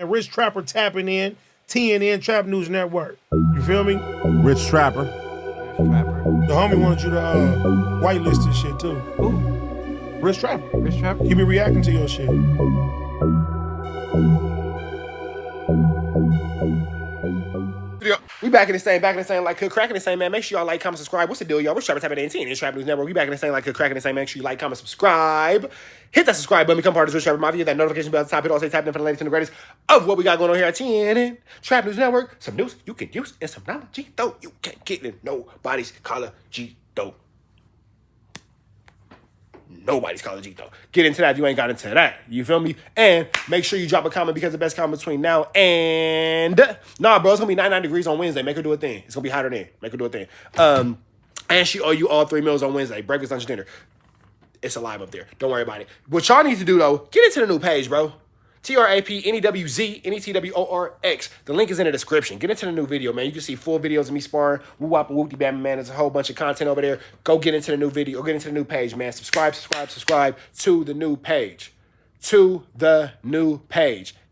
And Rich Trapper tapping in, TNN Trap News Network. You feel me? Rich Trapper. The homie wanted you to whitelist this shit too. Who? Rich Trapper. Rich Trapper? He be reacting to your shit. We back in the same, like Cook Crack in the same, man. Make sure y'all like, comment, subscribe. What's the deal, y'all? We're Trapper Tapping in TNN Trap News Network. We back in the same, like Cook Crack in the same. Make sure you like, comment, subscribe. Hit that subscribe button, become part of the Rich Trapper Mafia. That notification bell at the top. Hit all say tap in for the latest and the greatest of what we got going on here at TNN Trap News Network. Some news you can use and some knowledge, though. You can't get in nobody's college, though. Nobody's college, though. Get into that if you ain't got into that. You feel me? And make sure you drop a comment because the best comment between now and... Nah, bro, it's going to be 99 degrees on Wednesday. Make her do a thing. It's going to be hotter than. Make her do a thing. And she owe you all 3 meals on Wednesday. Breakfast, lunch, dinner. It's alive up there. Don't worry about it. What y'all need to do, though, get into the new page, bro. TRAPNEWZ The link is in the description. Get into the new video, man. You can see full videos of me sparring. Woo wop and whoopty bam, man. There's a whole bunch of content over there. Go get into the new video. Go get into the new page, man. Subscribe to the new page.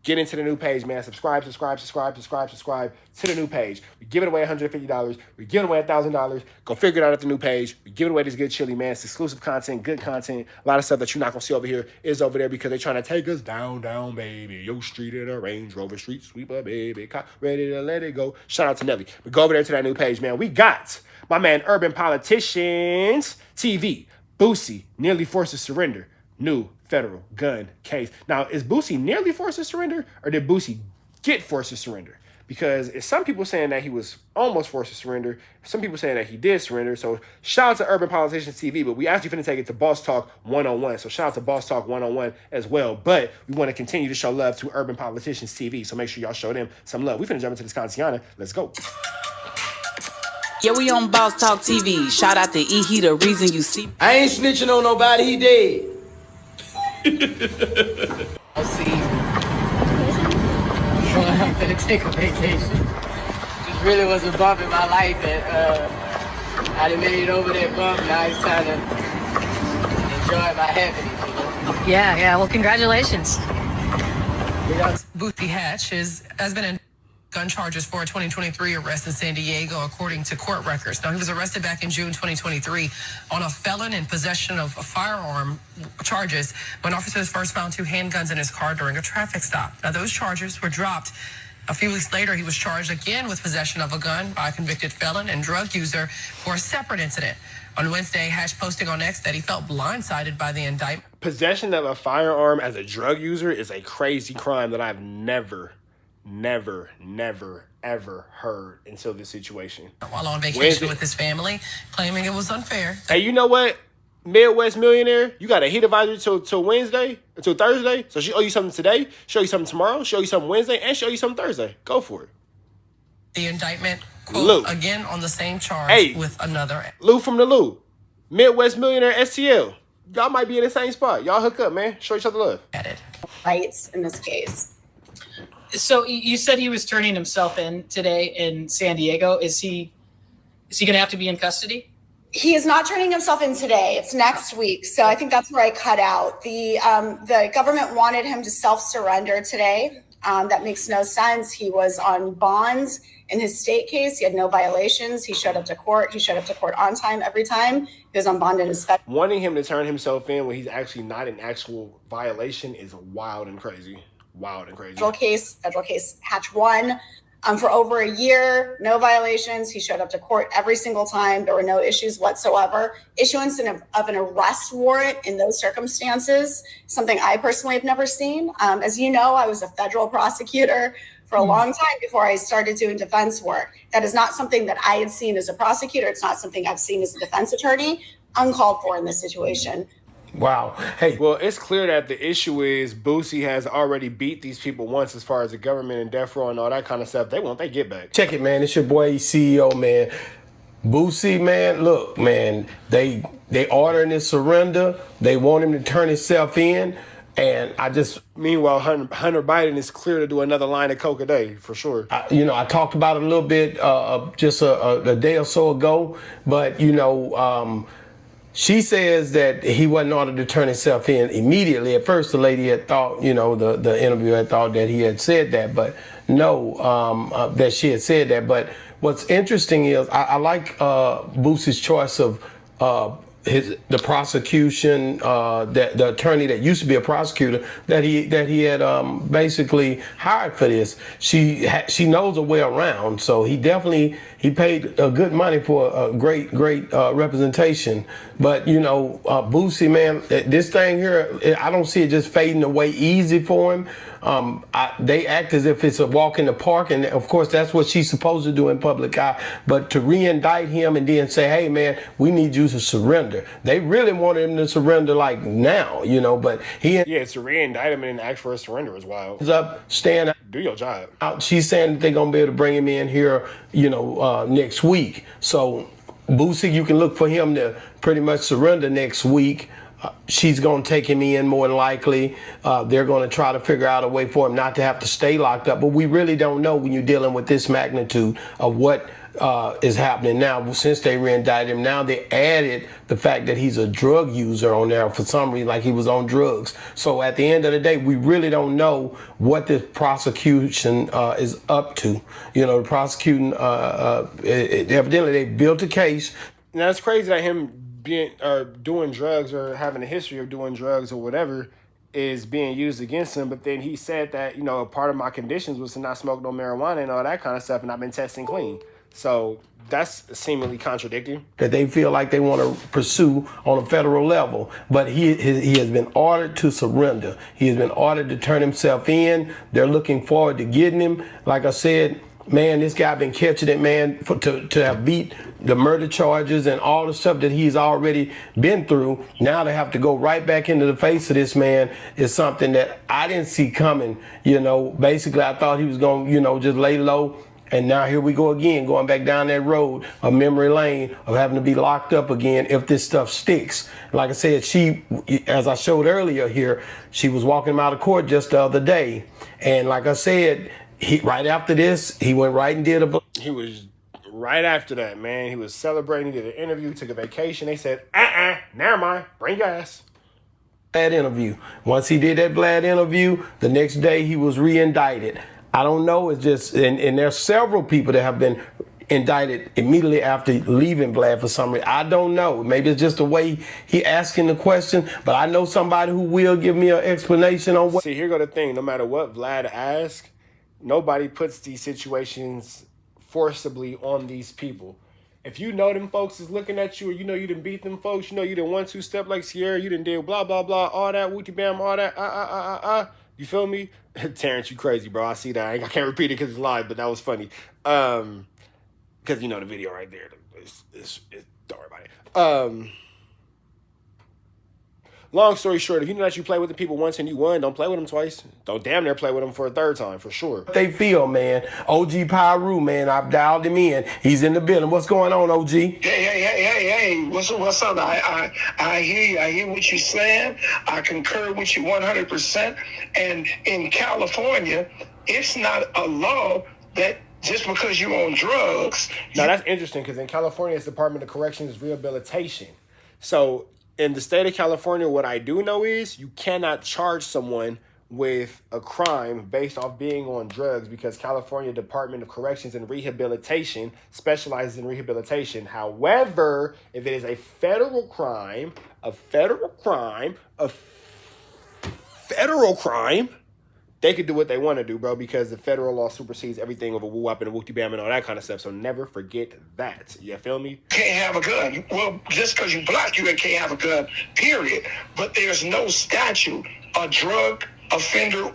Get into the new page, man. Subscribe to the new page. We giving away $150. We giving away $1,000. Go figure it out at the new page. We giving away this good chili, man. It's exclusive content, good content. A lot of stuff that you're not going to see over here is over there because they're trying to take us down, baby. Yo, street in a Range Rover, street sweeper, baby. Cop, ready to let it go. Shout out to Nelly. But go over there to that new page, man. We got my man Urban Politicians TV. Boosie nearly forced to surrender. New federal gun case. Now, is Boosie nearly forced to surrender, or did Boosie get forced to surrender? Because it's some people saying that he was almost forced to surrender. Some people saying that he did surrender. So shout out to Urban Politicians TV, but we actually finna take it to Boss Talk 101. So shout out to Boss Talk 101 as well. But we want to continue to show love to Urban Politicians TV. So make sure y'all show them some love. We finna jump into this Contiana. Let's go. Yeah, we on Boss Talk TV. Shout out to E. He the reason you see. I ain't snitching on nobody. He dead. I'll see you. I'm gonna take a vacation. Just really was a bump in my life, and I done made it over that bump. Now it's time to enjoy my happiness, you know? Yeah. Well, congratulations. Boosie Hatch has been in gun charges for a 2023 arrest in San Diego, according to court records. Now, he was arrested back in June 2023 on a felon in possession of a firearm charges when officers first found 2 handguns in his car during a traffic stop. Now, those charges were dropped. A few weeks later, he was charged again with possession of a gun by a convicted felon and drug user for a separate incident. On Wednesday, Hatch posting on X that he felt blindsided by the indictment. Possession of a firearm as a drug user is a crazy crime that I've never, ever heard until this situation. While on vacation with his family, claiming it was unfair. Hey, you know what? Midwest Millionaire, you got a heat advisory till Wednesday, until Thursday. So she owe you something today, she'll owe you something tomorrow, she'll owe you something Wednesday, and she'll owe you something Thursday. Go for it. The indictment, quote, again on the same charge with another. Lou from the Lou. Midwest Millionaire STL. Y'all might be in the same spot. Y'all hook up, man. Show each other love. Rights in this case. So you said he was turning himself in today in San Diego. Is he going to have to be in custody? He is not turning himself in today. It's next week. So I think that's where I cut out. The government wanted him to self-surrender today. That makes no sense. He was on bonds in his state case. He had no violations. He showed up to court. He showed up to court on time every time. He was on bond in his federal. Wanting him to turn himself in when he's actually not in actual violation is wild and crazy. Federal case, Hatch won for over a year, no violations. He showed up to court every single time. There were no issues whatsoever. Issuance of an arrest warrant in those circumstances, something I personally have never seen. As you know, I was a federal prosecutor for a long time before I started doing defense work. That is not something that I had seen as a prosecutor. It's not something I've seen as a defense attorney. Uncalled for in this situation. Wow. Hey, well, it's clear that the issue is Boosie has already beat these people once as far as the government and death row and all that kind of stuff. They want their get back. Check it, man. It's your boy CEO, man. Boosie, man. Look, man. They ordering his surrender. They want him to turn himself in. And I just... Meanwhile, Hunter Biden is clear to do another line of coke a day, for sure. I talked about it a little bit just a day or so ago. But, She says that he wasn't ordered to turn himself in immediately. At first, the lady had thought, the interviewer had thought that he had said that, but no, that she had said that. But what's interesting is I like Boosie's choice of the prosecution, that the attorney that used to be a prosecutor that he had basically hired for this. She knows her way around, so he paid good money for a great representation. But Boosie, man, this thing here, I don't see it just fading away easy for him. They act as if it's a walk in the park, and of course that's what she's supposed to do in public eye. But to re-indict him and then say, "Hey, man, we need you to surrender," they really wanted him to surrender like now, But to re-indict him and ask for a surrender is wild. ends up staying Do your job. out. She's saying that they're gonna be able to bring him in here, next week. So Boosie, you can look for him to pretty much surrender next week. She's going to take him in more than likely. They're going to try to figure out a way for him not to have to stay locked up. But we really don't know when you're dealing with this magnitude of what is happening now. Since they re-indicted him, now they added the fact that he's a drug user on there for some reason, like he was on drugs. So at the end of the day, we really don't know what this prosecution is up to. The prosecuting, evidently they built a case. Now it's crazy that him being doing drugs or having a history of doing drugs or whatever is being used against him. But then he said that, a part of my conditions was to not smoke no marijuana and all that kind of stuff, and I've been testing clean. So that's seemingly contradicting. That they feel like they want to pursue on a federal level. But he has been ordered to surrender. He has been ordered to turn himself in. They're looking forward to getting him. Like I said, man, this guy been catching it, man, to have beat the murder charges and all the stuff that he's already been through. Now to have to go right back into the face of this man is something that I didn't see coming. Basically I thought he was going to, just lay low. And now here we go again, going back down that road of memory lane of having to be locked up again if this stuff sticks. Like I said, she, as I showed earlier here, she was walking him out of court just the other day. And like I said, right after this, he went right and did He was right after that, man. He was celebrating, did an interview, took a vacation. They said, never mind, bring your ass. Vlad interview. Once he did that Vlad interview, the next day he was re-indicted. I don't know, it's just, and there's several people that have been indicted immediately after leaving Vlad for some reason. I don't know. Maybe it's just the way he asking the question, but I know somebody who will give me an explanation on what. See, here go the thing. No matter what Vlad asks, nobody puts these situations forcibly on these people. If you know them folks is looking at you, or you done beat them folks, you done 1-2 step like Sierra, you done did blah, blah, blah, all that, wooty bam, all that, you feel me? Terrence, you crazy, bro. I see that. I can't repeat it because it's live, but that was funny. Because the video right there. Don't worry about it. Long story short, if you know that you play with the people once and you won, don't play with them twice. Don't damn near play with them for a third time, for sure. They feel, man. OG Pyru, man, I've dialed him in. He's in the building. What's going on, OG? Hey. What's up? I hear you. I hear what you're saying. I concur with you 100%. And in California, it's not a law that just because you're on drugs. Now, that's interesting because in California, it's Department of Corrections Rehabilitation. So in the state of California, what I do know is you cannot charge someone with a crime based off being on drugs because California Department of Corrections and Rehabilitation specializes in rehabilitation. However, if it is a federal crime, they could do what they want to do, bro, because the federal law supersedes everything of a woo-wop and a whoopty-bam and all that kind of stuff. So never forget that. You feel me? Can't have a gun. Well, just because you black, you can't have a gun, period. But there's no statute. A drug offender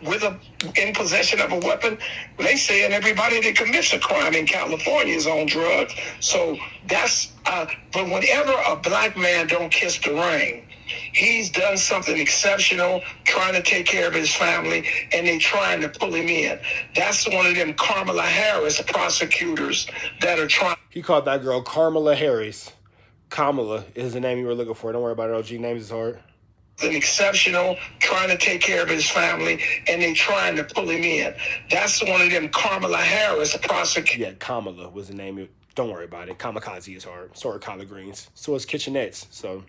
in possession of a weapon, they saying everybody that commits a crime in California is on drugs. So that's, but whenever a black man don't kiss the ring, he's done something exceptional, trying to take care of his family, and they trying to pull him in. That's one of them Kamala Harris prosecutors that are trying. He called that girl Kamala Harris. Kamala is the name you were looking for. Don't worry about it, OG. Names is hard. An exceptional, trying to take care of his family, and they trying to pull him in. That's one of them Kamala Harris prosecutors. Yeah, Kamala was the name. Don't worry about it. Kamikaze is hard. So are collard greens. So is kitchenettes. So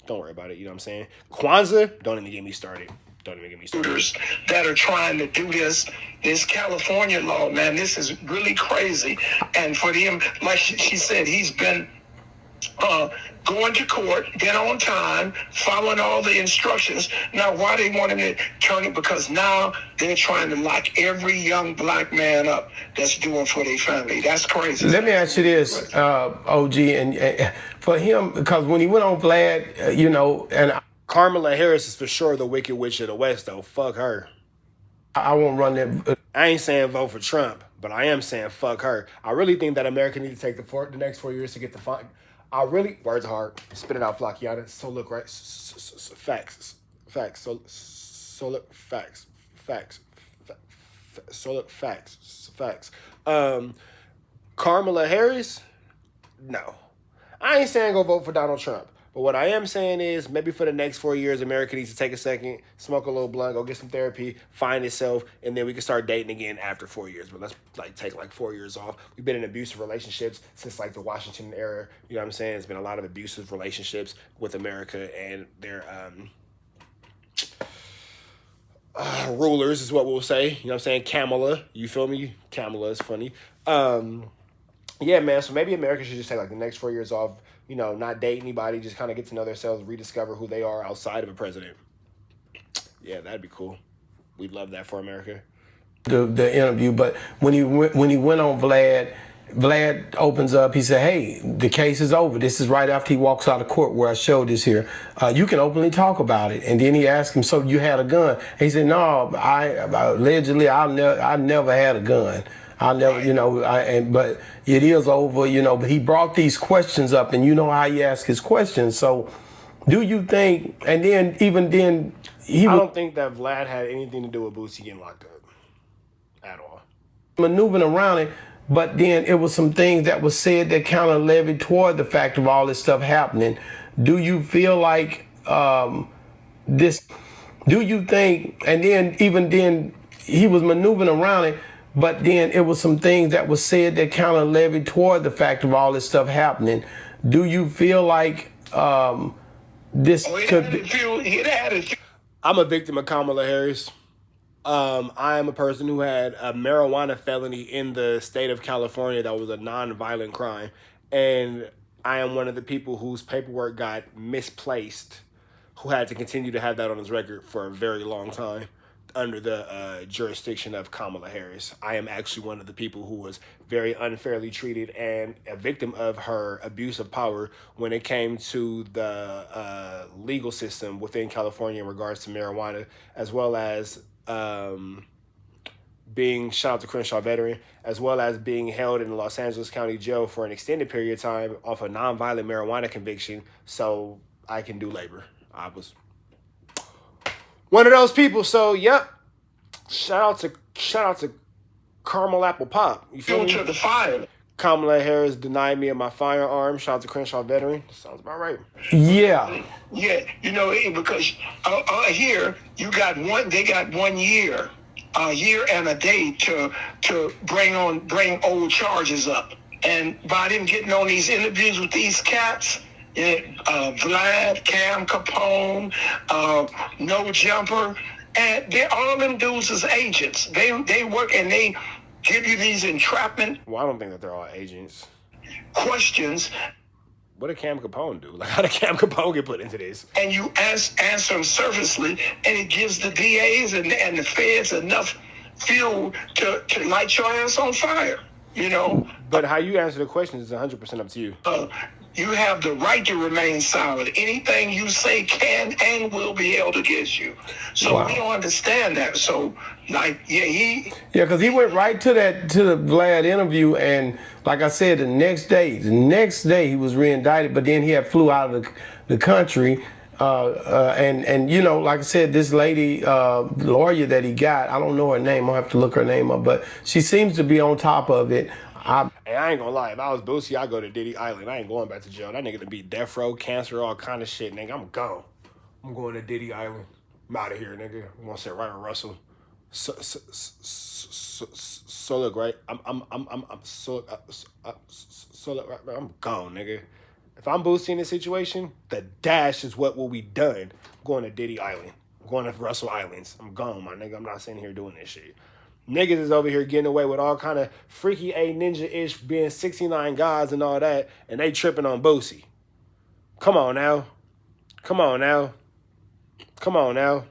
Don't worry about it. You know what I'm saying? Kwanzaa, don't even get me started. Don't even get me started. That are trying to do this California law, man. This is really crazy. And for him, like she said, he's been going to court, been on time, following all the instructions. Now, why they want him to turn it? Because now they're trying to lock every young black man up that's doing for their family. That's crazy. Let me ask you this, OG, and for him, because when he went on Vlad, you know, and Kamala Harris is for sure the Wicked Witch of the West, though. Fuck her. I won't run that. I ain't saying vote for Trump, but I am saying fuck her. I really think that America needs to take the next 4 years to get the fine. I really, words hard, spit it out, Flockiana. So look, right? Facts. So look, facts. So look, facts. Kamala Harris, no. I ain't saying go vote for Donald Trump. But what I am saying is maybe for the next 4 years, America needs to take a second, smoke a little blunt, go get some therapy, find itself, and then we can start dating again after 4 years. But let's take 4 years off. We've been in abusive relationships since the Washington era. You know what I'm saying? It's been a lot of abusive relationships with America and their rulers is what we'll say. You know what I'm saying? Kamala, you feel me? Kamala is funny. Yeah, man. So maybe America should just take the next 4 years off. You know, not date anybody, just kind of get to know themselves, rediscover who they are outside of a president. Yeah, that'd be cool. We'd love that for America. The interview, but when he went on Vlad opens up. He said, "Hey, the case is over." This is right after he walks out of court, where I showed this here. You can openly talk about it. And then he asked him, "So you had a gun?" He said, "No, allegedly I never had a gun. I never, you know, but it is over, you know." But he brought these questions up, and you know how he asked his questions. So, do you think? And then even then, I don't think that Vlad had anything to do with Boosie getting locked up at all. Maneuvering around it, but then it was some things that was said that kind of levied toward the fact of all this stuff happening. Do you feel like this? Do you think? And then even then, he was maneuvering around it. But then it was some things that was said that kind of levied toward the fact of all this stuff happening. Do you feel like this could be? I'm a victim of Kamala Harris. I am a person who had a marijuana felony in the state of California that was a non-violent crime. And I am one of the people whose paperwork got misplaced, who had to continue to have that on his record for a very long time under the jurisdiction of Kamala Harris. I am actually one of the people who was very unfairly treated and a victim of her abuse of power when it came to the legal system within California in regards to marijuana, as well as being, shout out to Crenshaw veteran, as well as being held in the Los Angeles County Jail for an extended period of time off a nonviolent marijuana conviction so I can do labor. I was one of those people. So, yep. Shout out to Caramel Apple Pop. You feel me? To the fire. Kamala Harris denied me of my firearm. Shout out to Crenshaw veteran. Sounds about right. Yeah. Yeah, you know, because here you got they got 1 year, a year and a day to bring old charges up. And by them getting on these interviews with these cats, Vlad, Cam Capone, No Jumper, and all them dudes is agents. They work and they give you these entrapment. Well, I don't think that they're all agents. Questions. What did Cam Capone do? How did Cam Capone get put into this? And you answer them surfacely, and it gives the DAs and the feds enough fuel to light your ass on fire. You know. But how you answer the questions is 100% up to you. You have the right to remain silent. Anything you say can and will be held against you. So we don't understand that. So, because he went right to the Vlad interview, and like I said, the next day he was reindicted, but then he had flew out of the country. And you know, like I said, this lady, lawyer that he got, I don't know her name. I'll have to look her name up, but she seems to be on top of it. I ain't gonna lie. If I was Boosie, I'd go to Diddy Island. I ain't going back to jail. That nigga to be death row, cancer, all kind of shit, nigga. I'm gone. I'm going to Diddy Island. I'm out of here, nigga. I'm gonna say right with Russell. So look, right. I'm gone, nigga. If I'm Boosie in this situation, the dash is what will be done. I'm going to Diddy Island. I'm going to Russell Islands. I'm gone, my nigga. I'm not sitting here doing this shit. Niggas is over here getting away with all kind of freaky A ninja-ish being 69 gods and all that, and they tripping on Boosie. Come on now. Come on now. Come on now.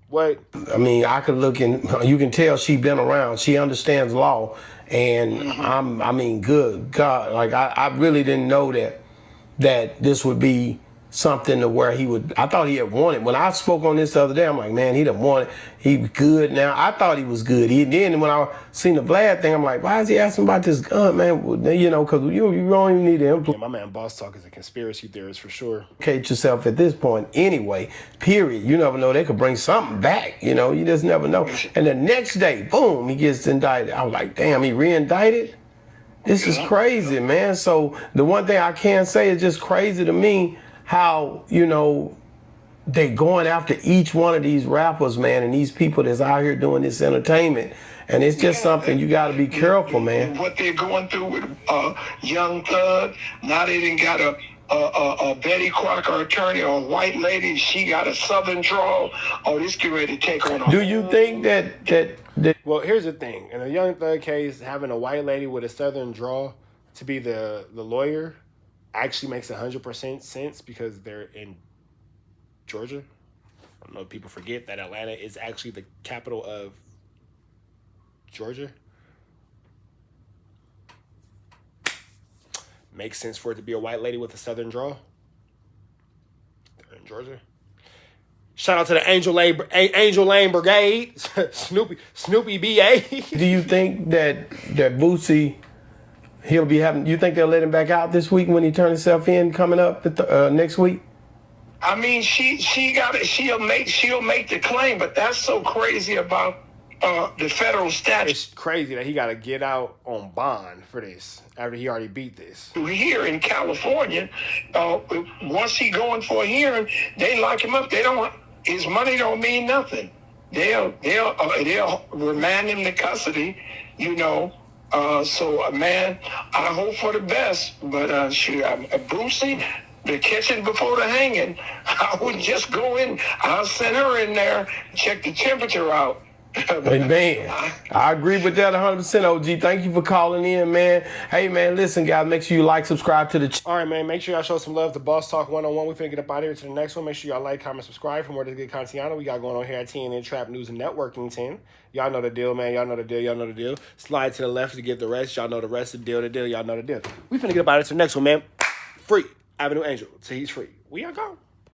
What? I mean, I could look and you can tell she been around. She understands law. And I mean, good God. Like, I really didn't know that this would be something to where he would, I thought he had won it. When I spoke on this the other day, I'm like, man, he done won it. He good now. I thought he was good. Then when I seen the Vlad thing, I'm like, why is he asking about this gun, man? You know, because you don't even need to implement. Yeah, my man Boss Talk is a conspiracy theorist for sure. Yourself at this point anyway, period. You never know. They could bring something back, you know. You just never know. And the next day, boom, he gets indicted. I was like, damn, he re-indicted? This is crazy, man. So the one thing I can say is just crazy to me how, you know, they going after each one of these rappers, man, and these people that's out here doing this entertainment. And it's just something you got to be careful, man. What they're going through with Young Thug, now they done got a Betty Crocker attorney or a white lady, she got a southern drawl. Oh, this get ready to take on. Do you think that Well, here's the thing. In a Young Thug case, having a white lady with a southern drawl to be the lawyer actually makes 100% sense because they're in Georgia. I don't know if people forget that Atlanta is actually the capital of Georgia. Makes sense for it to be a white lady with a southern drawl. They're in Georgia. Shout out to the Angel Lane Brigade, Snoopy BA. Do you think that Boosie, he'll be having? You think they'll let him back out this week when he turns himself in coming up next week? I mean, she got it. She'll make the claim, but that's so crazy about the federal statute. It's crazy that he got to get out on bond for this after he already beat this. Here in California, once he going for a hearing, they lock him up. His money don't mean nothing. They'll remand him to custody, you know. So, man, I hope for the best. But Boosie, the catching before the hanging, I would just go in. I'll send her in there, check the temperature out. Man, I agree with that 100%, OG. Thank you for calling in, man. Hey, man, listen, guys, make sure you like, subscribe to the channel. All right, man, make sure y'all show some love to Boss Talk 101. We're finna get up out of here to the next one. Make sure y'all like, comment, subscribe for more of this good content we got going on here at TNN Trap News and Networking 10. Y'all know the deal, man. Y'all know the deal. Y'all know the deal. Slide to the left to get the rest. Y'all know the rest of the deal. Y'all know the deal. We finna get up out of here to the next one, man. Free Avenue Angel. So he's free. We are gone.